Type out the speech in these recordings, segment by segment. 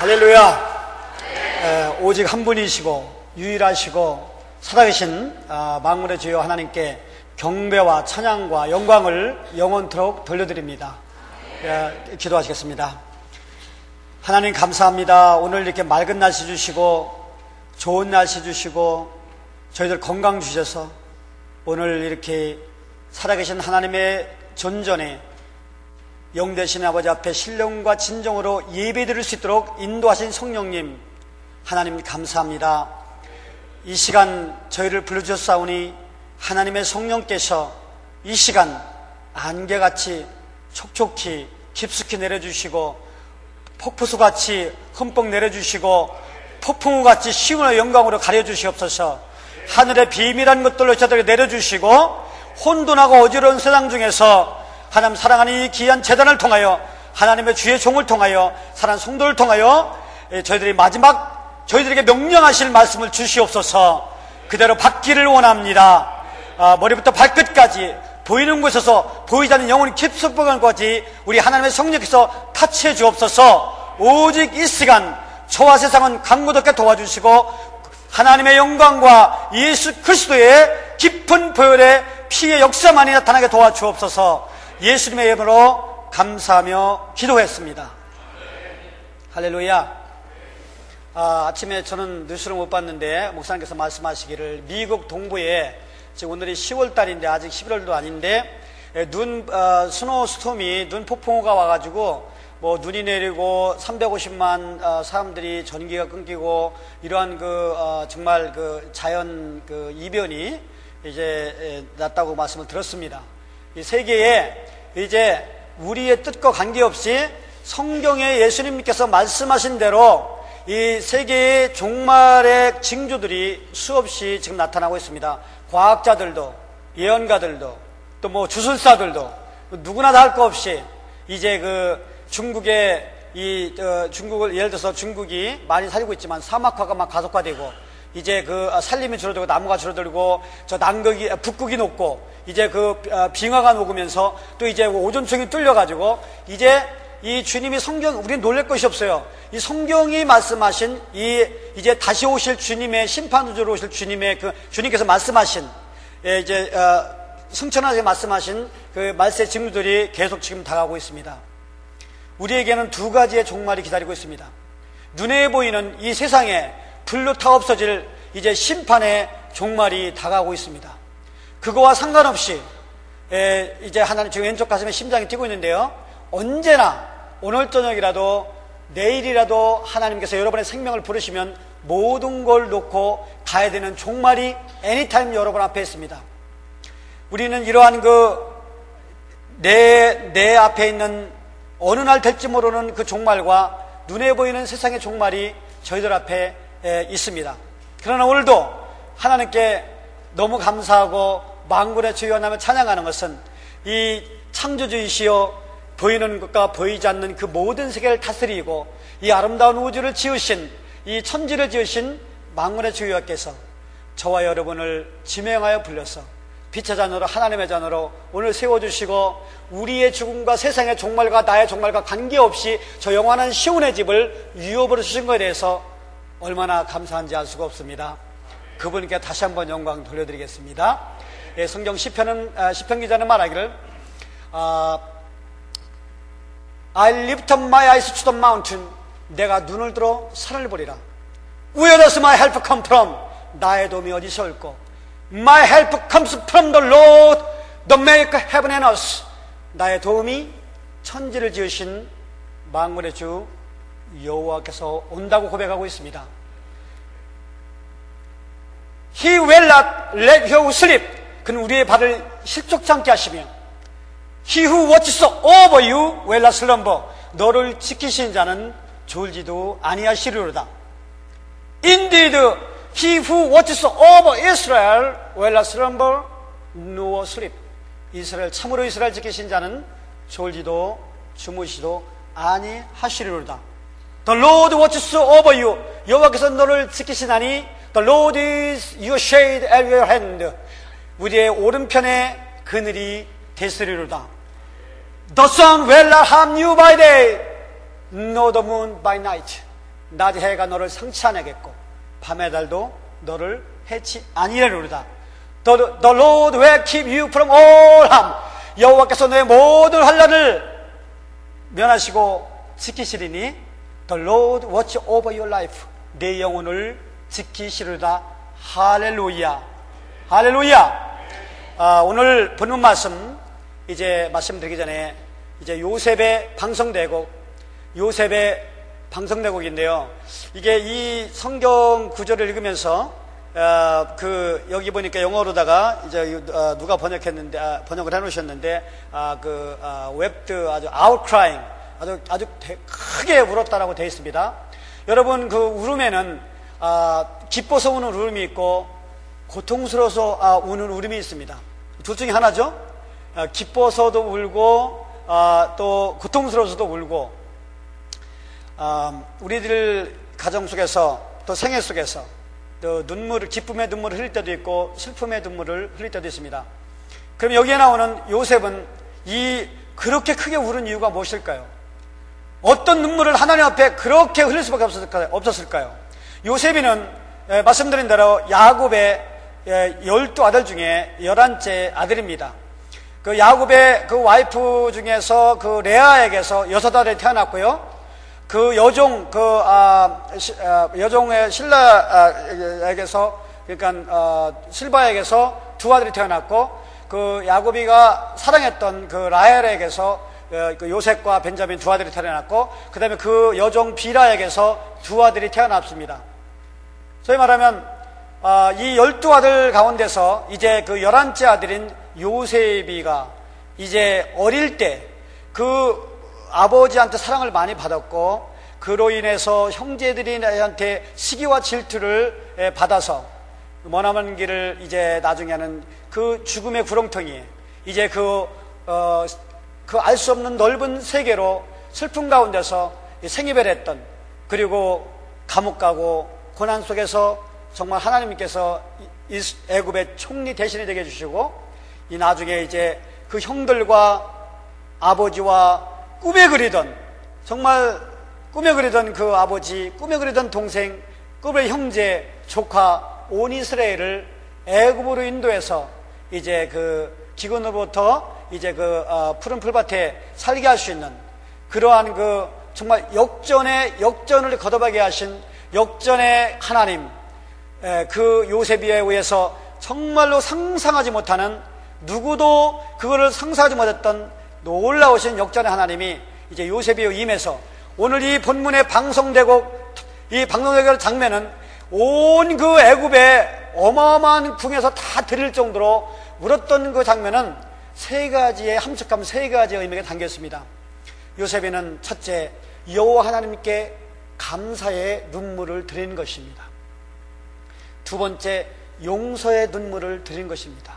할렐루야. 오직 한 분이시고 유일하시고 살아계신 만군의 주여 하나님께 경배와 찬양과 영광을 영원토록 돌려드립니다. 기도하시겠습니다. 하나님 감사합니다. 오늘 이렇게 맑은 날씨 주시고 좋은 날씨 주시고 저희들 건강 주셔서 오늘 이렇게 살아계신 하나님의 전전에 영되신 아버지 앞에 신령과 진정으로 예배드릴 수 있도록 인도하신 성령님 하나님 감사합니다. 이 시간 저희를 불러주셨사오니 하나님의 성령께서 이 시간 안개같이 촉촉히 깊숙이 내려주시고 폭포수같이 흠뻑 내려주시고 폭풍우같이 시온의 영광으로 가려주시옵소서. 하늘의 비밀한 것들로 저들에게 내려주시고 혼돈하고 어지러운 세상 중에서 하나님 사랑하는 이 귀한 재단을 통하여 하나님의 주의 종을 통하여 사랑하는 성도를 통하여 저희들이 마지막 저희들에게 명령하실 말씀을 주시옵소서. 그대로 받기를 원합니다. 머리부터 발끝까지 보이는 곳에서 보이지 않는 영혼이 깊숙한 곳까지 우리 하나님의 성령께서 타치해 주옵소서. 오직 이 시간 저와 세상은 강구독게 도와주시고 하나님의 영광과 예수 그리스도의 깊은 보혈의 피의 역사만이 나타나게 도와주옵소서. 예수님의 이름으로 감사하며 기도했습니다. 할렐루야. 아침에 저는 뉴스를 못 봤는데 목사님께서 말씀하시기를 미국 동부에 지금 오늘이 10월달인데 아직 11월도 아닌데 스노우스톰이 눈 폭풍우가 와가지고 뭐 눈이 내리고 350만 사람들이 전기가 끊기고 이러한 정말 자연 이변이 이제 났다고 말씀을 들었습니다. 이 세계에 이제 우리의 뜻과 관계없이 성경에 예수님께서 말씀하신 대로 이 세계의 종말의 징조들이 수없이 지금 나타나고 있습니다. 과학자들도 예언가들도 또 뭐 주술사들도 누구나 다 할 거 없이 이제 중국의 중국을 예를 들어서 중국이 많이 살고 있지만 사막화가 막 가속화되고 이제 산림이 줄어들고 나무가 줄어들고 저 북극이 녹고 이제 빙하가 녹으면서 또 이제 오존층이 뚫려가지고 이제 이 주님이 우리는 놀랄 것이 없어요. 이 성경이 말씀하신 이제 다시 오실 주님의 심판주로 오실 주님께서 말씀하신 이제 승천하게 말씀하신 말세 징후들이 계속 지금 다가오고 있습니다. 우리에게는 두 가지의 종말이 기다리고 있습니다. 눈에 보이는 이 세상에 불로 타 없어질 이제 심판의 종말이 다가오고 있습니다. 그거와 상관없이 이제 하나님 지금 왼쪽 가슴에 심장이 뛰고 있는데요. 언제나 오늘 저녁이라도 내일이라도 하나님께서 여러분의 생명을 부르시면 모든 걸 놓고 가야 되는 종말이 애니타임 여러분 앞에 있습니다. 우리는 이러한 내 앞에 있는 어느 날 될지 모르는 그 종말과 눈에 보이는 세상의 종말이 저희들 앞에 있습니다. 그러나 오늘도 하나님께 너무 감사하고 만군의 주여 하나님을 찬양하는 것은 이 창조주이시여 보이는 것과 보이지 않는 그 모든 세계를 다스리고 이 아름다운 우주를 지으신 이 천지를 지으신 만군의 주여께서 저와 여러분을 지명하여 불러서 빛의 자녀로 하나님의 자녀로 오늘 세워주시고 우리의 죽음과 세상의 종말과 나의 종말과 관계없이 저 영원한 시온의 집을 유업으로 주신 것에 대해서 얼마나 감사한지 알 수가 없습니다. 그분께 다시 한번 영광 돌려드리겠습니다. 성경 시편 기자는 말하기를 I lift up my eyes to the mountain. 내가 눈을 들어 산을 보리라. Where does my help come from? 나의 도움이 어디서 올꼬? My help comes from the Lord, the maker heaven and earth. 나의 도움이 천지를 지으신 만군의 주 여호와께서 온다고 고백하고 있습니다. He will not let you sleep. 그는 우리의 발을 실족치 않게 하시며 He who watches over you will not slumber. 너를 지키신 자는 졸지도 아니하시리로다. Indeed, he who watches over Israel will not slumber nor sleep. 참으로 이스라엘 지키신 자는 졸지도 주무시도 아니하시리로다. The Lord watches over you. 여호와께서 너를 지키시나니 The Lord is your shade at your hand. 우리의 오른편에 그늘이 되시리로다. The sun will not harm you by day, nor the moon by night. 낮의 해가 너를 상치 아니하겠고 밤의 달도 너를 해치 아니하리로다. The Lord will keep you from all harm. 여호와께서 너의 모든 환난을 면하시고 지키시리니 The Lord watch over your life. 내 영혼을 지키시리로다. 할렐루야. 할렐루야. 오늘 본문 말씀 이제 말씀드리기 전에 이제 요셉의 방성대곡, 요셉의 방성대곡인데요. 이게 이 성경 구절을 읽으면서 여기 보니까 영어로다가 이제 누가 번역을 해놓으셨는데 웹드 아주 outcrying 아주 크게 울었다라고 되어 있습니다. 여러분 그 울음에는 기뻐서 우는 울음이 있고 고통스러워서 우는 울음이 있습니다. 둘 중에 하나죠. 기뻐서도 울고 또 고통스러워서도 울고 우리들 가정 속에서 또 생애 속에서 또 기쁨의 눈물을 흘릴 때도 있고 슬픔의 눈물을 흘릴 때도 있습니다. 그럼 여기에 나오는 요셉은 그렇게 크게 울은 이유가 무엇일까요? 어떤 눈물을 하나님 앞에 그렇게 흘릴 수밖에 없었을까요? 요셉이는 말씀드린 대로 야곱의 12아들 중에 11째 아들입니다. 그 야곱의 그 와이프 중에서 그 레아에게서 6아들이 태어났고요. 그 여종의 실라에게서 그러니까 실바에게서 2아들이 태어났고 그 야곱이가 사랑했던 그 라헬에게서 그 요셉과 벤자민 2아들이 태어났고 그 다음에 그 여종 비라에게서 2아들이 태어났습니다. 소위 말하면 이 12아들 가운데서 이제 그 11째 아들인 요셉이가 이제 어릴 때 그 아버지한테 사랑을 많이 받았고 그로 인해서 형제들이한테 시기와 질투를 받아서 머나먼 길을 이제 나중에는 그 죽음의 구렁텅이에 이제 그 알 수 없는 넓은 세계로 슬픔 가운데서 생이별 했던 그리고 감옥 가고 고난 속에서 정말 하나님께서 애굽의 총리 대신이 되게 해주시고 이 나중에 이제 그 형들과 아버지와 꿈에 그리던 정말 꿈에 그리던 그 아버지, 꿈에 그리던 동생, 꿈의 형제, 조카 온 이스라엘을 애굽으로 인도해서 이제 그 기근으로부터 이제 그 푸른 풀밭에 살게 할 수 있는 그러한 그 정말 역전을 거듭하게 하신 역전의 하나님, 그 요셉에 의해서 정말로 상상하지 못하는 누구도 그거를 상상하지 못했던 놀라우신 역전의 하나님이 이제 요셉에 임해서 오늘 이 본문의 방성대곡 이 방송의 장면은 온 그 애굽의 어마어마한 궁에서 다 들릴 정도로 울었던 그 장면은 세 가지의 함축감, 세 가지의 의미가 담겨 있습니다. 요셉에는 첫째, 여호와 하나님께 감사의 눈물을 드리는 것입니다. 두 번째, 용서의 눈물을 드리는 것입니다.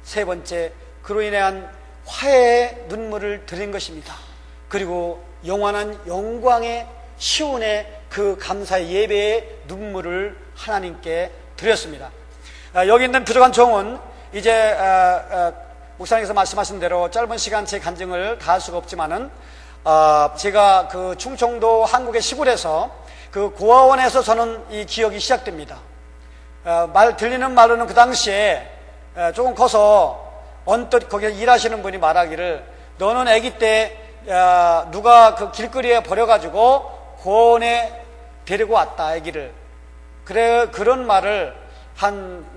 세 번째, 그로 인한 화해의 눈물을 드린 것입니다. 그리고 영원한 영광의 시온의 그 감사의 예배의 눈물을 하나님께 드렸습니다. 여기 있는 부족한 종은 이제 목사님께서 말씀하신 대로 짧은 시간 제 간증을 다 할 수가 없지만은 제가 그 충청도 한국의 시골에서 그 고아원에서 저는 이 기억이 시작됩니다. 들리는 말로는 그 당시에 조금 커서 언뜻 거기서 일하시는 분이 말하기를 너는 아기 때 누가 그 길거리에 버려가지고 고원에 데리고 왔다 아기를 그런 말을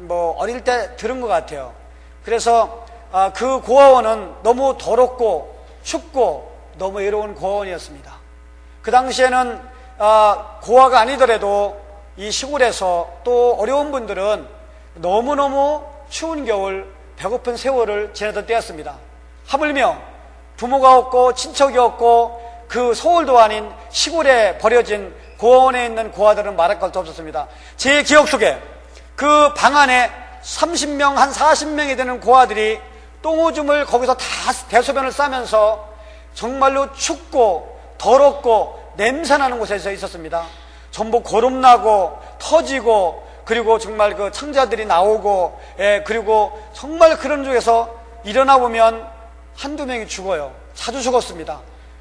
어릴 때 들은 것 같아요. 그래서 그 고아원은 너무 더럽고 춥고 너무 외로운 고아원이었습니다. 그 당시에는 고아가 아니더라도 이 시골에서 또 어려운 분들은 너무너무 추운 겨울 배고픈 세월을 지내던 때였습니다. 하물며 부모가 없고 친척이 없고 그 서울도 아닌 시골에 버려진 고아원에 있는 고아들은 말할 것도 없었습니다. 제 기억 속에 그 방 안에 30명 한 40명이 되는 고아들이 똥오줌을 거기서 다 대소변을 싸면서 정말로 춥고 더럽고 냄새나는 곳에서 있었습니다. 전부 고름나고 터지고 그리고 정말 그 창자들이 나오고 그리고 정말 그런 쪽에서 일어나 보면 한두 명이 죽어요. 자주 죽었습니다.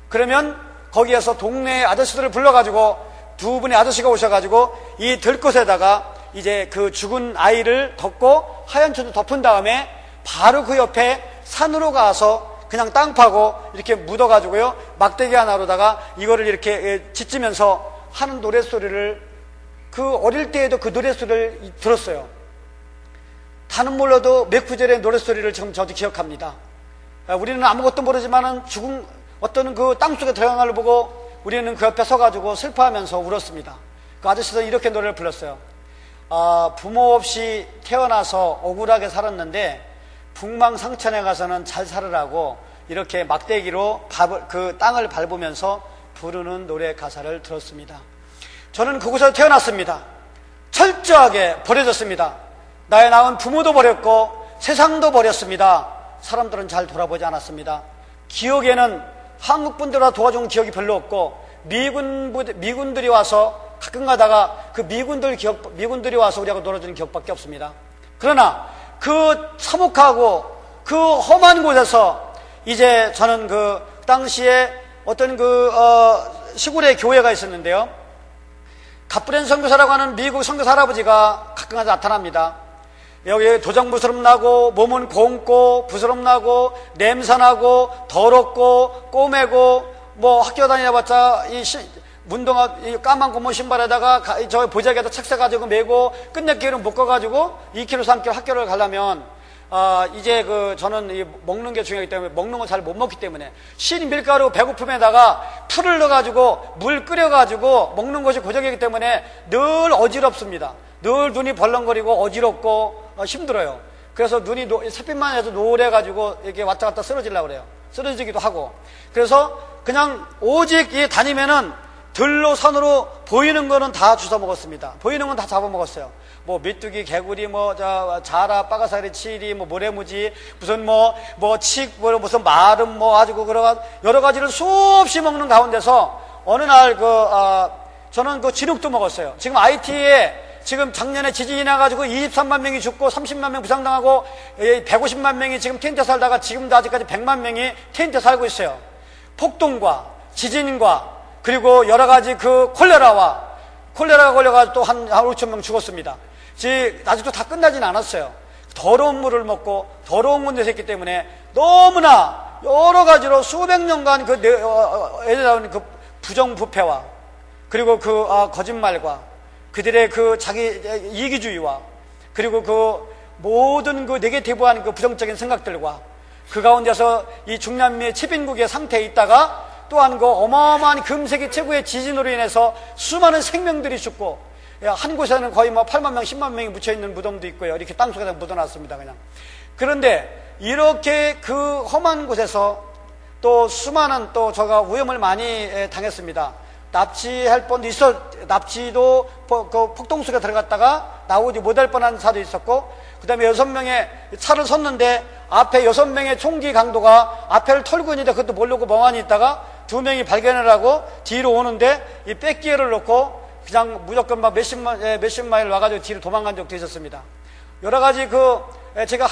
그러면 거기에서 동네 아저씨들을 불러가지고 두 분의 아저씨가 오셔가지고 이 들꽃에다가 이제 그 죽은 아이를 덮고 하얀 천을 덮은 다음에 바로 그 옆에 산으로 가서 그냥 땅 파고 이렇게 묻어가지고요, 막대기 하나로다가 이거를 이렇게 짓으면서 하는 노랫소리를, 그 어릴 때에도 그 노랫소리를 들었어요. 다는 몰라도 몇 구절의 노랫소리를 지금 저도 기억합니다. 우리는 아무것도 모르지만은 죽은 어떤 그 땅속에 들어간 걸 보고 우리는 그 옆에 서가지고 슬퍼하면서 울었습니다. 그 아저씨도 이렇게 노래를 불렀어요. 부모 없이 태어나서 억울하게 살았는데 북망상천에 가서는 잘 살으라고 이렇게 막대기로 그 땅을 밟으면서 부르는 노래 가사를 들었습니다. 저는 그곳에서 태어났습니다. 철저하게 버려졌습니다. 나의 낳은 부모도 버렸고 세상도 버렸습니다. 사람들은 잘 돌아보지 않았습니다. 기억에는 한국 분들과 도와준 기억이 별로 없고 미군들이 와서 가끔 가다가 그 미군들이 와서 우리하고 놀아주는 기억밖에 없습니다. 그러나 그 참혹하고 그 험한 곳에서 이제 저는 그 당시에 어떤 시골에 교회가 있었는데요, 갑브렌 선교사라고 하는 미국 선교사 할아버지가 가끔 가다 나타납니다. 여기 도장 부스럼 나고 몸은 곪고 부스럼 나고 냄새나고 더럽고 꼬매고 뭐 학교 다녀봤자 운동화 까만 고무 신발에다가 저 보자기에다 책 사가지고 메고 끝내기는 못 가가지고 2km 3km 학교를 가려면 이제 저는 먹는 게 중요하기 때문에 먹는 걸 잘 못 먹기 때문에 신 밀가루 배고픔에다가 풀을 넣어가지고 물 끓여가지고 먹는 것이 고정이기 때문에 늘 어지럽습니다. 늘 눈이 벌렁거리고 어지럽고 힘들어요. 그래서 눈이 햇빛만 해도 노래가지고 이렇게 왔다 갔다 쓰러지려고 그래요. 쓰러지기도 하고. 그래서 그냥 오직 다니면은 들로 산으로 보이는 거는 다 주워 먹었습니다. 보이는 건 다 잡아먹었어요. 뭐 메뚜기, 개구리, 자라, 빠가사리, 치리, 모래무지, 무슨 무슨 마름, 아주 여러 가지를 수없이 먹는 가운데서 어느 날 저는 진흙도 먹었어요. 지금 IT에 지금 작년에 지진이 나가지고 23만 명이 죽고 30만 명 부상당하고 150만 명이 지금 텐트에 살다가 지금도 아직까지 100만 명이 텐트에 살고 있어요. 폭동과 지진과 그리고 여러 가지 콜레라가 걸려가지고 또 한 5천 명 죽었습니다. 아직도 다 끝나진 않았어요. 더러운 물을 먹고 더러운 곳에서 했기 때문에 너무나 여러 가지로 수백 년간 애들나오는 부정부패와 그리고 거짓말과 그들의 자기 이기주의와 그리고 모든 네게티브한 부정적인 생각들과 그 가운데서 이 중남미의 치빈국의 상태에 있다가 또한 어마어마한 금세기 최고의 지진으로 인해서 수많은 생명들이 죽고 한 곳에는 거의 8만 명, 10만 명이 묻혀있는 무덤도 있고요. 이렇게 땅속에다 묻어놨습니다. 그냥. 그런데 이렇게 그 험한 곳에서 또 수많은 제가 위험을 많이 당했습니다. 납치할 뻔도 납치도 폭동 속에 들어갔다가 나오지 못할 뻔한 사도 있었고, 그 다음에 6명의 차를 섰는데 앞에 6명의 총기 강도가 앞에를 털고 있는데 그것도 모르고 멍하니 있다가 2명이 발견을 하고 뒤로 오는데 이 백기어를 놓고 그냥 무조건 몇십 마일 와가지고 뒤로 도망간 적도 있었습니다. 여러 가지 제가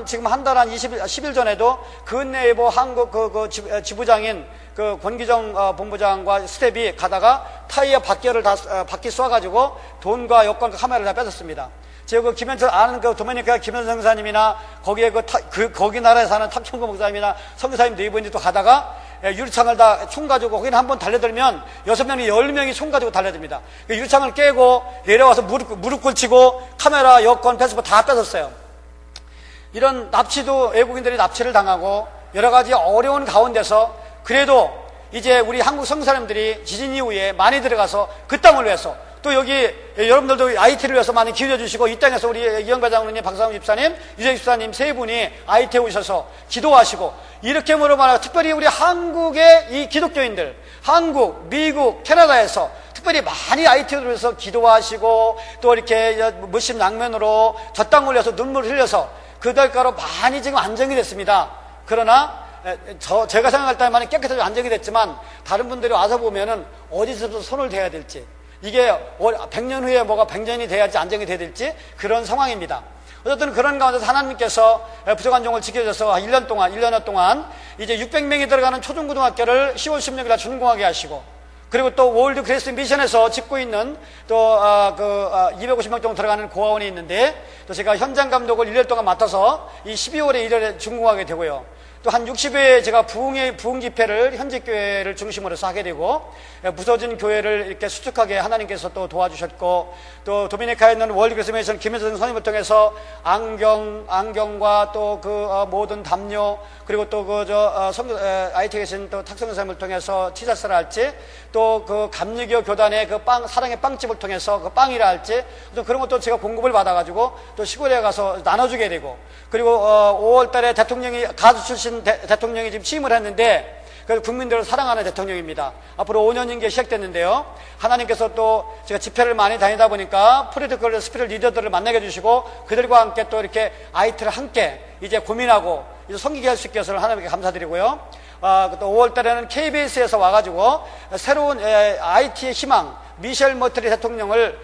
지금 한 달 한 10일 전에도 근내일보 한국 지부장인 권기정 본부장과 스텝이 가다가 타이어 바퀴를 바퀴 쏴가지고 돈과 여권과 카메라를 다 뺏었습니다. 제가 아는 도메니카 김현성 선사님이나 거기에 거기 나라에 사는 탑경고 목사님이나 선교사님 네 분이 또 가다가 유리창을 다 총 가지고 거기는 한번 달려들면 6명이 10명이 총 가지고 달려듭니다. 유리창을 깨고 내려와서 무릎 꿇치고 카메라, 여권, 패스포트 다 뺏었어요. 이런 납치도 외국인들이 납치를 당하고 여러 가지 어려운 가운데서 그래도 이제 우리 한국 선교사님들이 지진 이후에 많이 들어가서 그 땅을 위해서 또 여기 여러분들도 IT를 위해서 많이 기울여 주시고 이 땅에서 우리 이영배 장로님, 박상훈 집사님, 유재 집사님 세 분이 IT에 오셔서 기도하시고 이렇게 말하면 특별히 우리 한국의 이 기독교인들, 한국, 미국, 캐나다에서 특별히 많이 IT를 위해서 기도하시고 또 이렇게 무심 양면으로 저 땅을 위해서 눈물을 흘려서 그 대가로 많이 지금 안정이 됐습니다. 그러나 제가 생각할 때만 깨끗하게 안정이 됐지만 다른 분들이 와서 보면은 어디서부터 손을 대야 될지 이게 100년 후에 뭐가 100년이 돼야지 안정이 돼야 될지 그런 상황입니다. 어쨌든 그런 가운데서 하나님께서 부족한 종을 지켜줘서 1년여 동안 이제 600명이 들어가는 초중고등학교를 10월 16일 날 준공하게 하시고 그리고 또 월드 그레이스 미션에서 짓고 있는 또 250명 정도 들어가는 고아원이 있는데 또 제가 현장 감독을 1년 동안 맡아서 이 12월에 1월에 준공하게 되고요. 또 한 60회 제가 부흥 집회를 현직 교회를 중심으로 해서 하게 되고, 부서진 교회를 이렇게 수축하게 하나님께서 또 도와주셨고, 또 도미니카에 있는 월드 그레이스 미션 김혜선 선생님을 통해서 안경과 또 모든 담요, 그리고 또 IT에 계신 또 탁성 선생님을 통해서 치자스라 할지, 또 감리교 교단의 사랑의 빵집을 통해서 빵이라 할지, 또 그런 것도 제가 공급을 받아가지고 또 시골에 가서 나눠주게 되고, 그리고 5월 달에 대통령이 가수 출신 대통령이 지금 취임을 했는데, 그래서 국민들을 사랑하는 대통령입니다. 앞으로 5년 임기가 시작됐는데요. 하나님께서 또 제가 집회를 많이 다니다 보니까 프리티컬 스피릿 리더들을 만나게 해주시고, 그들과 함께 또 이렇게 IT를 함께 이제 고민하고 이제 섬기게 할 수 있게 해서 하나님께 감사드리고요. 또 5월 달에는 KBS에서 와가지고 새로운 IT의 희망, 미셸 머트리 대통령을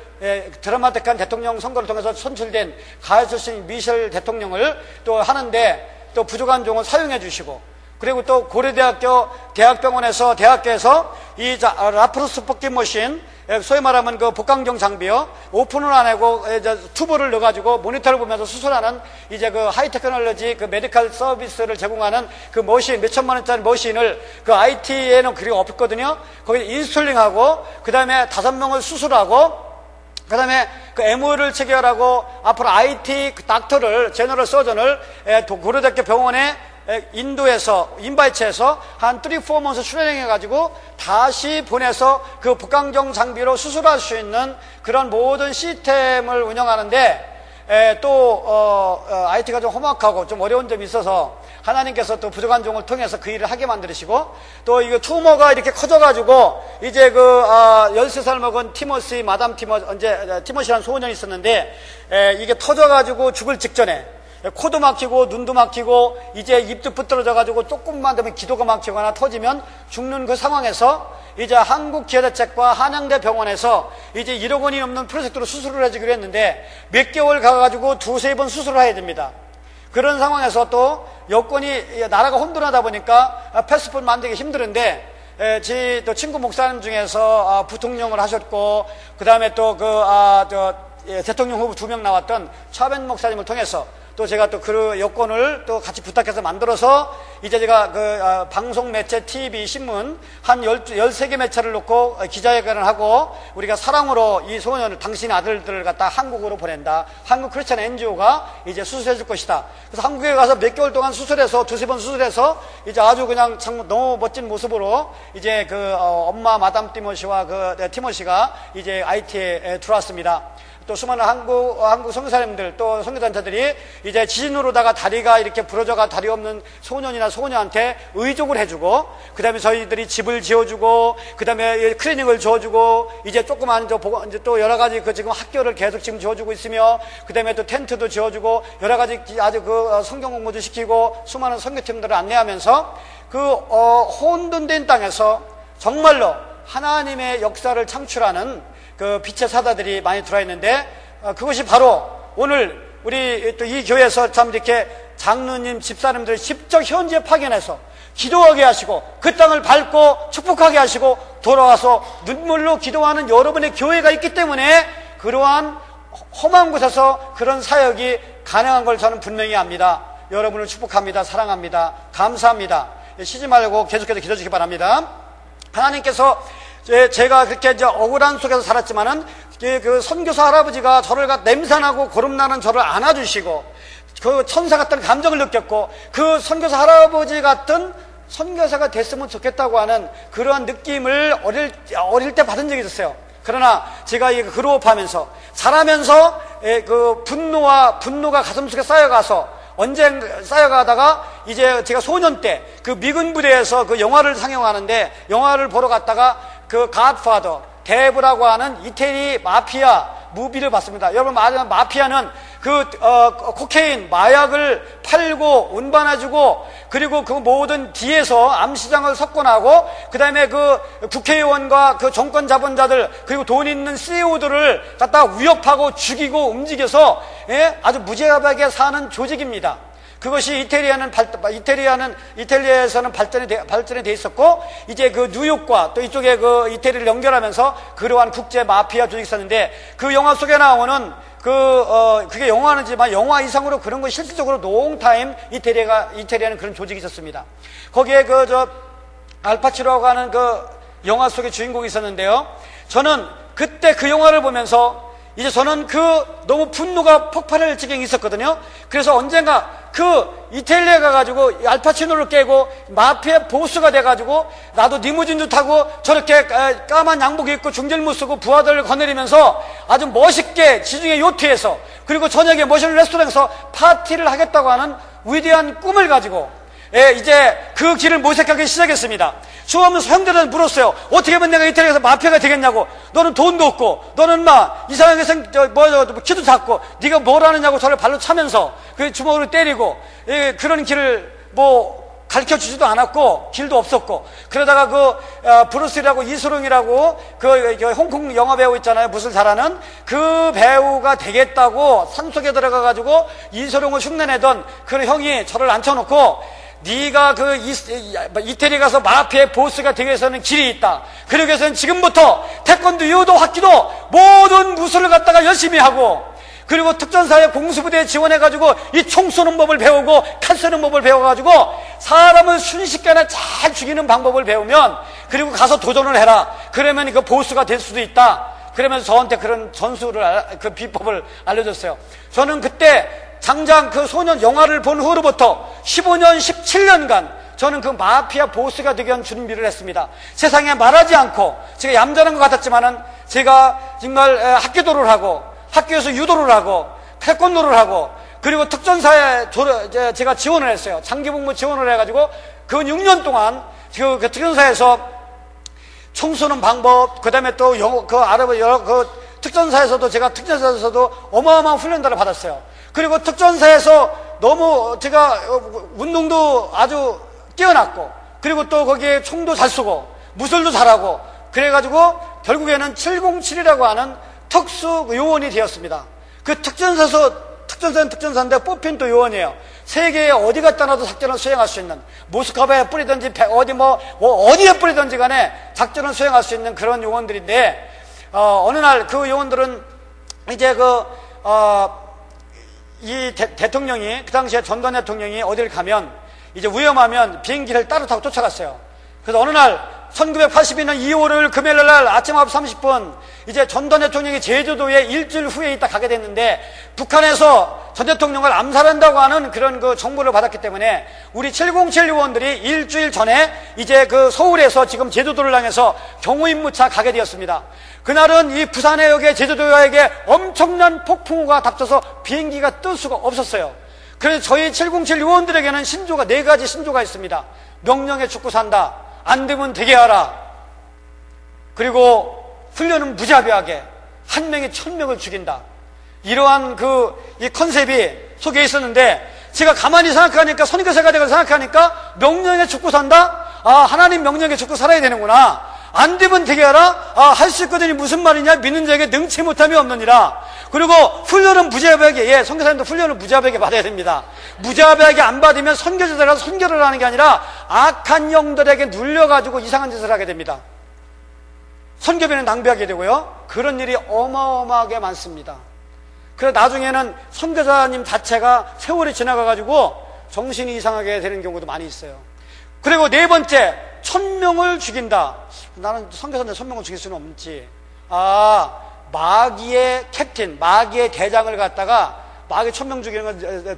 드라마틱한 대통령 선거를 통해서 선출된 가수 출신 미셸 대통령을 또 하는데, 또 부족한 종을 사용해 주시고, 그리고 또 고려대학교 대학병원에서 대학교에서 이 라프로스 뽑기 머신, 소위 말하면 복강경 장비요, 오픈을 안 하고 튜브를 넣어가지고 모니터를 보면서 수술하는 이제 하이 테크놀로지 메디컬 서비스를 제공하는 머신, 몇 천만 원짜리 머신을 IT에는 그리고 없거든요. 거기 인스톨링하고, 그 다음에 5명을 수술하고, 그 다음에 MOU를 체결하고, 앞으로 IT 닥터를, 제너럴 서전을 고려대학교 병원에 인도에서, 인바이츠에서 한 3-4months 출연해가지고 다시 보내서 복강경 장비로 수술할 수 있는 그런 모든 시스템을 운영하는데, 또 IT가 좀 험악하고 좀 어려운 점이 있어서 하나님께서 또 부족한 종을 통해서 그 일을 하게 만드시고, 또 이거 투머가 이렇게 커져가지고 이제 13살 먹은 티모시, 마담 티모시라는 소년이 있었는데, 이게 터져가지고 죽을 직전에 코도 막히고 눈도 막히고 이제 입도 붙들어져가지고 조금만 되면 기도가 막히거나 터지면 죽는 그 상황에서 이제 한국기아대책과 한양대 병원에서 이제 1억 원이 넘는 프로젝트로 수술을 해주기로 했는데, 몇 개월 가가지고 2-3번 수술을 해야 됩니다. 그런 상황에서 또 여건이 나라가 혼돈하다 보니까 패스포트 만들기 힘들은데, 제 또 친구 목사님 중에서 부통령을 하셨고, 그 다음에 또 대통령 후보 2명 나왔던 차벤 목사님을 통해서 또 제가 또 그 여권을 또 같이 부탁해서 만들어서 이제 제가 방송 매체, TV, 신문 한 13개 매체를 놓고 기자회견을 하고, 우리가 사랑으로 이 소년을, 당신의 아들들을 갖다 한국으로 보낸다. 한국 크리스찬 NGO가 이제 수술해 줄 것이다. 그래서 한국에 가서 몇 개월 동안 수술해서 2-3번 수술해서 이제 아주 그냥 참 너무 멋진 모습으로 이제 엄마 마담 티모시와 티모시가 이제 IT에 들어왔습니다. 또 수많은 한국 선교사님들, 또 선교단체들이 이제 지진으로다가 다리가 이렇게 부러져가 다리 없는 소년이나 소녀한테 의족을 해주고, 그 다음에 저희들이 집을 지어주고, 그 다음에 클리닉을 지어주고, 이제 조그만 이제 또 여러 가지 지금 학교를 계속 지금 지어주고 있으며, 그 다음에 또 텐트도 지어주고, 여러 가지 아주 성경 공부도 시키고, 수많은 선교팀들을 안내하면서 혼돈된 땅에서 정말로 하나님의 역사를 창출하는 빛의 사다들이 많이 들어있는데, 그것이 바로 오늘 우리 또 이 교회에서 참 이렇게 장로님, 집사님들 직접 현지에 파견해서 기도하게 하시고, 그 땅을 밟고 축복하게 하시고, 돌아와서 눈물로 기도하는 여러분의 교회가 있기 때문에 그러한 험한 곳에서 그런 사역이 가능한 걸 저는 분명히 압니다. 여러분을 축복합니다. 사랑합니다. 감사합니다. 쉬지 말고 계속해서 기도해 주시기 바랍니다. 하나님께서 제가 그렇게 이제 억울한 속에서 살았지만은 선교사 할아버지가 저를 냄새나고 거름나는 저를 안아주시고, 천사 같은 감정을 느꼈고, 선교사 할아버지 같은 선교사가 됐으면 좋겠다고 하는 그러한 느낌을 어릴 때 받은 적이 있었어요. 그러나 제가 그로업하면서 자라면서 분노가 가슴속에 쌓여가서 언젠가 쌓여가다가 이제 제가 소년 때 미군 부대에서 영화를 상영하는데, 영화를 보러 갔다가 갓파더, 데브라고 하는 이태리 마피아 무비를 봤습니다. 여러분, 마피아는 코케인, 마약을 팔고 운반해주고, 그리고 모든 뒤에서 암시장을 석권하고, 그 다음에 국회의원과 정권 자본자들, 그리고 돈 있는 CEO들을 갖다가 위협하고 죽이고 움직여서, 아주 무지하게 사는 조직입니다. 그것이 이태리에서는 발전이 돼 있었고, 이제 그 뉴욕과 또 이쪽에 그 이태리를 연결하면서 그러한 국제 마피아 조직이 있었는데, 그 영화 속에 나오는 그게 영화는지만 영화 이상으로 그런 거 실질적으로 롱타임 이태리에는 그런 조직이 있었습니다. 거기에 알파치노라고 하는 그 영화 속의 주인공이 있었는데요. 저는 그때 그 영화를 보면서 이제 저는 너무 분노가 폭발할 지경이 있었거든요. 그래서 언젠가 이태리에 가가지고 알파치노를 깨고 마피아 보스가 돼가지고 나도 리무진도 타고 저렇게 까만 양복 입고 중절모 쓰고 부하들을 거느리면서 아주 멋있게 지중해 요트에서 그리고 저녁에 멋있는 레스토랑에서 파티를 하겠다고 하는 위대한 꿈을 가지고 이제 그 길을 모색하기 시작했습니다. 수험하면서 형들한테 물었어요. 어떻게 하면 내가 이태리에서 마피아가 되겠냐고. 너는 돈도 없고, 너는 이상하게 키도 작고, 네가 뭘 하느냐고 저를 발로 차면서, 그 주먹으로 때리고, 그런 길을 가르쳐 주지도 않았고, 길도 없었고, 그러다가 브루스리라고 이수롱이라고, 홍콩 영화 배우 있잖아요. 무술 잘하는. 그 배우가 되겠다고 산속에 들어가가지고 이수롱을 흉내내던 그 형이 저를 앉혀놓고, 네가 이태리 가서 마피아 보스가 되기 위해서는 길이 있다. 그러기 위해서는 지금부터 태권도, 유도, 핫기도 모든 무술을 갖다가 열심히 하고, 그리고 특전사회 공수부대에 지원해가지고 이 총 쏘는 법을 배우고 칼 쏘는 법을 배워가지고 사람을 순식간에 잘 죽이는 방법을 배우면, 그리고 가서 도전을 해라. 그러면 그 보스가 될 수도 있다. 그러면서 저한테 그런 그 비법을 알려줬어요. 저는 그때 당장 그 소년 영화를 본 후로부터 15년, 17년간 저는 그 마피아 보스가 되기 위한 준비를 했습니다. 세상에 말하지 않고, 제가 얌전한 것 같았지만은 제가 정말 학교도를 하고, 학교에서 유도를 하고, 태권도를 하고, 그리고 특전사에 제가 지원을 했어요. 장기복무 지원을 해가지고 그 6년 동안 그 특전사에서 총 쏘는 방법, 그 다음에 또 특전사에서도 제가 특전사에서도 어마어마한 훈련들을 받았어요. 그리고 특전사에서 너무 제가 운동도 아주 뛰어났고, 그리고 또 거기에 총도 잘 쏘고 무술도 잘하고, 그래가지고 결국에는 707이라고 하는 특수 요원이 되었습니다. 그 특전사는 특전사인데 뽑힌 또 요원이에요. 세계에 어디 갔다 놔도 작전을 수행할 수 있는, 모스크바에 뿌리든지 어디에 뿌리든지 간에 작전을 수행할 수 있는 그런 요원들인데, 어느 날 그 요원들은 이제 이 대통령이, 그 당시에 전두환 대통령이 어딜 가면 이제 위험하면 비행기를 따로 타고 쫓아갔어요. 그래서 어느 날 1982년 2월 금요일 날 아침 9시 30분 이제 전두환 대통령이 제주도에 일주일 후에 있다 가게 됐는데, 북한에서 전 대통령을 암살한다고 하는 그런 정보를 받았기 때문에 우리 707 요원들이 일주일 전에 이제 서울에서 지금 제주도를 향해서 경호임무차 가게 되었습니다. 그날은 이 부산해역에 제주도역에 엄청난 폭풍우가 닥쳐서 비행기가 뜰 수가 없었어요. 그래서 저희 707 요원들에게는 4가지 신조가 있습니다. 명령에 죽고 산다, 안 되면 되게 하라, 그리고 훈련은 무자비하게, 한 명이 1000명을 죽인다. 이러한 이 컨셉이 속에 있었는데, 제가 가만히 생각하니까, 선교사가 되고 생각하니까 명령에 죽고 산다? 하나님 명령에 죽고 살아야 되는구나. 안 되면 되게 하라? 할 수 있거든요. 무슨 말이냐? 믿는 자에게 능치 못함이 없느니라. 그리고 훈련은 무자비하게, 선교사님도 훈련을 무자비하게 받아야 됩니다. 무자비하게 안 받으면 선교사가 선교를 하는 게 아니라 악한 영들에게 눌려가지고 이상한 짓을 하게 됩니다. 선교비는 낭비하게 되고요. 그런 일이 어마어마하게 많습니다. 그래서 나중에는 선교사님 자체가 세월이 지나가가지고 정신이 이상하게 되는 경우도 많이 있어요. 그리고 4번째, 1000명을 죽인다. 나는 선교사인데 1000명을 죽일 수는 없지. 마귀의 캡틴, 마귀의 대장을 갖다가, 마귀 1000명 죽이는 건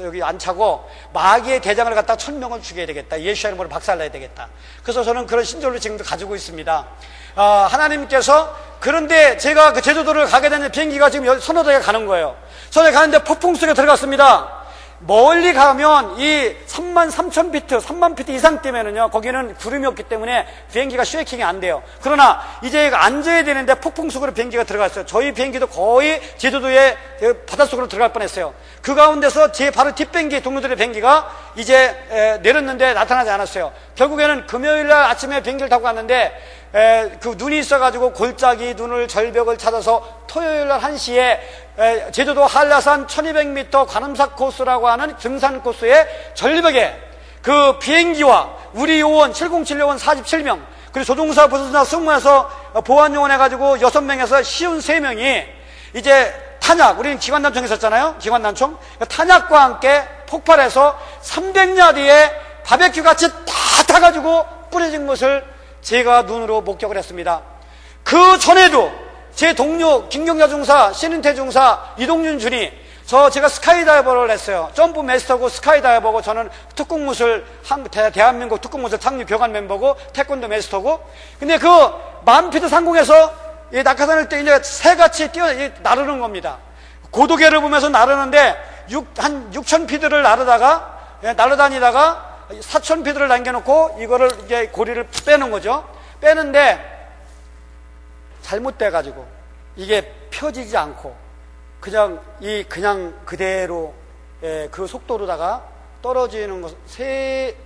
여기 안 차고, 마귀의 대장을 갖다가 1000명을 죽여야 되겠다. 예수의 이름으로 박살내야 되겠다. 그래서 저는 그런 신조를 지금도 가지고 있습니다. 하나님께서, 그런데 제가 제주도를 가게 되는 비행기가 지금 서너 대가 가는 거예요. 저에 가는데 폭풍 속에 들어갔습니다. 멀리 가면 이 33,000피트, 30,000피트 이상 때면은요, 거기는 구름이 없기 때문에 비행기가 쉐이킹이 안 돼요. 그러나 이제 앉아야 되는데 폭풍 속으로 비행기가 들어갔어요. 저희 비행기도 거의 제주도의 바닷속으로 들어갈 뻔했어요. 그 가운데서 제 바로 뒷비행기, 동료들의 비행기가 이제 내렸는데 나타나지 않았어요. 결국에는 금요일날 아침에 비행기를 타고 갔는데, 그 눈이 있어가지고 골짜기 눈을 절벽을 찾아서 토요일날 1시에 제주도 한라산 1200m 관음사 코스라고 하는 등산 코스의 전리벽에 그 비행기와 우리 요원 707 요원 47명 그리고 조종사 부수사 승무해서 보안요원 해가지고 6명에서 쉬운 3명이 이제 탄약, 우리는 기관단총 있었잖아요. 기관단총. 탄약과 함께 폭발해서 300야드에 바베큐 같이 다 타가지고 뿌려진 것을 제가 눈으로 목격을 했습니다. 그 전에도 제 동료 김경자 중사, 신은태 중사, 이동윤 준이 제가 스카이다이버를 했어요. 점프 마스터고 스카이다이버고 저는 특공무술 대한민국 특공무술 창립 교관 멤버고 태권도 마스터고. 근데 그 만피트 상공에서 이 낙하산을 때 이제 새같이 나르는 겁니다. 고도계를 보면서 나르는데 한 6,000피트를 날아다니다가 4,000피트를 남겨놓고 이거를 이제 고리를 빼는 거죠. 빼는데 잘못돼가지고 이게 펴지지 않고 그냥 그대로 그 속도로다가 떨어지는 것 세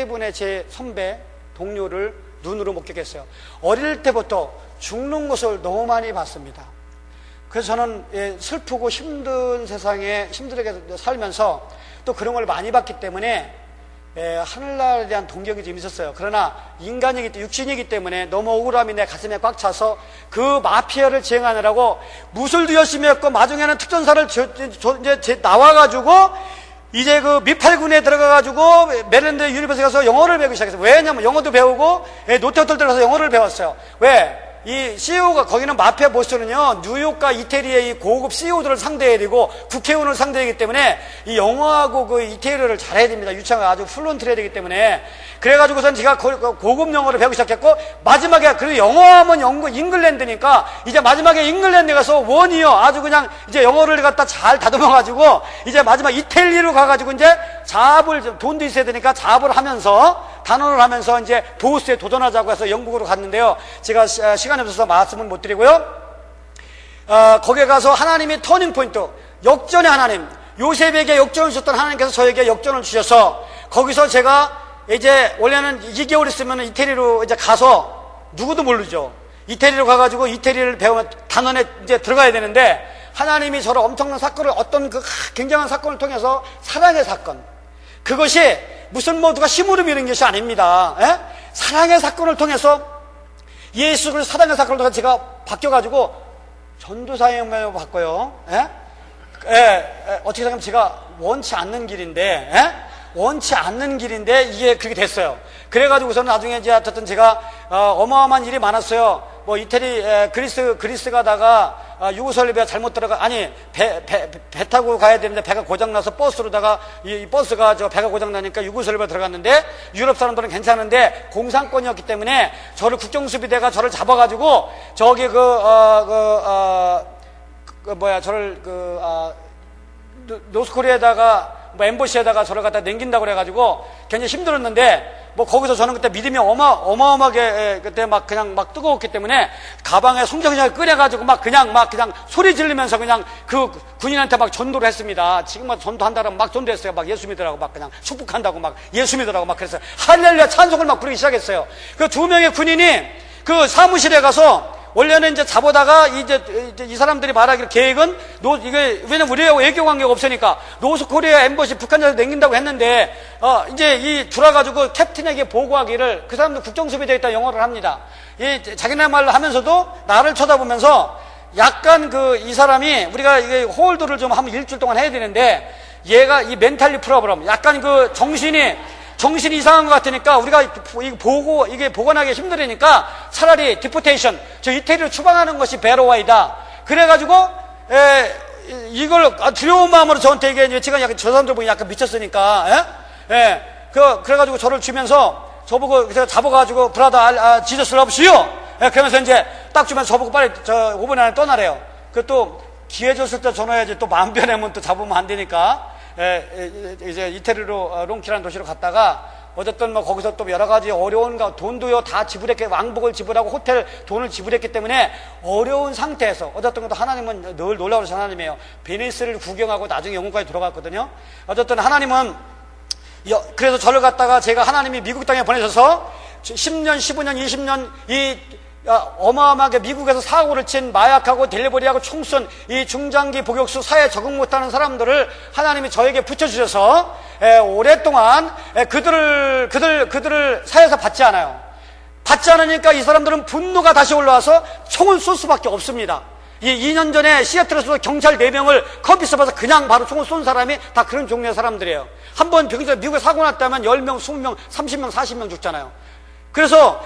분의 제 선배 동료를 눈으로 목격했어요. 어릴 때부터 죽는 것을 너무 많이 봤습니다. 그래서 저는 슬프고 힘든 세상에 힘들게 살면서 또 그런 걸 많이 봤기 때문에 하늘나라에 대한 동경이 좀 있었어요. 그러나 육신이기 때문에 너무 억울함이 내 가슴에 꽉 차서 그 마피아를 지행하느라고 무술도 열심히 했고 마중에는 특전사를 이제 나와가지고 이제 그 미팔군에 들어가가지고 메릴랜드 유니버시티 가서 영어를 배우기 시작했어요. 왜냐면 영어도 배우고 노트호텔 들어가서 영어를 배웠어요. 왜? 이 CEO가 거기는 마피아 보스는요 뉴욕과 이태리의 이 고급 CEO들을 상대해야 되고 국회의원을 상대하기 때문에 이 영어하고 그 이태리어를 잘해야 됩니다. 유창을 아주 플루언트를 해야 되기 때문에. 그래가지고선 제가 고급 영어를 배우기 시작했고 마지막에 그리고 영어하면 잉글랜드니까 이제 마지막에 잉글랜드 가서 원이요 아주 그냥 이제 영어를 갖다 잘 다듬어가지고 이제 마지막 이태리로 가가지고 이제 돈도 있어야 되니까 자업을 하면서 단원을 하면서 이제 보스에 도전하자고 해서 영국으로 갔는데요. 제가 시간이 없어서 말씀은 못 드리고요. 거기에 가서 하나님이 터닝포인트, 역전의 하나님, 요셉에게 역전을 주셨던 하나님께서 저에게 역전을 주셔서 거기서 제가 이제 원래는 2개월 있으면 이태리로 이제 가서 누구도 모르죠. 이태리로 가가지고 이태리를 배우면 단원에 이제 들어가야 되는데 하나님이 저를 엄청난 사건을 어떤 그 굉장한 사건을 통해서 사랑의 사건, 그것이 무슨 누가 힘으로 미는 것이 아닙니다. 사랑의 사건을 통해서 예수 그리스도 사랑의 사건을 통해서 제가 바뀌어가지고 전도사의 영향을 받고요. 어떻게 생각하면 제가 원치 않는 길인데 이게 그렇게 됐어요. 그래가지고서는 나중에 이제 어쨌든 제가 어마어마한 일이 많았어요. 뭐 이태리 그리스 가다가 유고슬라비아 잘못 들어가 배 타고 가야 되는데 배가 고장나서 버스로다가 이 버스가 배가 고장나니까 유고슬라비아 들어갔는데 유럽 사람들은 괜찮은데 공산권이었기 때문에 저를 국경수비대가 저를 잡아가지고 저기 저를 노스코리아에다가 엠버시에다가 저를 갖다 남긴다고 그래가지고 굉장히 힘들었는데 거기서 저는 그때 믿음이 어마어마하게 그때 그냥 뜨거웠기 때문에 가방에 성경을 꺼내가지고 그냥 소리 지르면서 그냥 그 군인한테 전도를 했습니다. 지금 전도한다고 전도했어요. 예수 믿으라고 그냥 축복한다고 예수 믿으라고 그랬어요. 할렐루야 찬송을 부르기 시작했어요. 그 2명의 군인이 그 사무실에 가서 원래는 이제 잡아다가 이제 이 사람들이 말하기로 계획은 이게 왜냐면 우리하고 외교 관계가 없으니까 노스코리아 엠버시 북한에서 남긴다고 했는데 이제 이 들어가지고 캡틴에게 보고하기를 그 사람도 국정수비되어 있다 영어를 합니다. 자기네 말로 하면서도 나를 쳐다보면서 약간 이 사람이 우리가 이게 홀드를 좀 한번 일주일 동안 해야 되는데 얘가 이 멘탈리 프로블럼 약간 정신이 이상한 것 같으니까 우리가 이게 보관하기 힘들으니까 차라리 디포테이션, 저 이태리로 추방하는 것이 베로와이다. 그래가지고, 이걸 두려운 마음으로 저한테 얘기했는데 제가 약간 저 사람들 보니 약간 미쳤으니까, 그래가지고 저를 주면서 저보고 제가 잡아가지고 브라더 지저스 러브시요. 그러면서 이제 딱 주면서 저보고 빨리 5분 안에 떠나래요. 또 기회 줬을 때 전화해야지 또 마음 변하면 또 잡으면 안 되니까. 이제 이태리로 롱키라는 도시로 갔다가 어쨌든 거기서 또 여러 가지 어려운 돈도요 다 지불했기 왕복을 지불하고 호텔 돈을 지불했기 때문에 어려운 상태에서 어쨌든 하나님은 늘 놀라우신 하나님이에요. 베니스를 구경하고 나중에 영국까지 들어갔거든요. 어쨌든 하나님은 그래서 저를 갖다가 제가 하나님이 미국 땅에 보내셔서 10년, 15년, 20년 어마어마하게 미국에서 사고를 친 마약하고 델리버리하고 총쏜 이 중장기 복역수 사회에 적응 못하는 사람들을 하나님이 저에게 붙여주셔서 오랫동안 그들을 사회에서 받지 않아요. 받지 않으니까 이 사람들은 분노가 다시 올라와서 총을 쏠 수밖에 없습니다. 2년 전에 시애틀에서 경찰 4명을 커피숍에서 그냥 바로 총을 쏜 사람이 다 그런 종류의 사람들이에요. 한번 미국에 사고 났다면 10명, 20명, 30명, 40명 죽잖아요. 그래서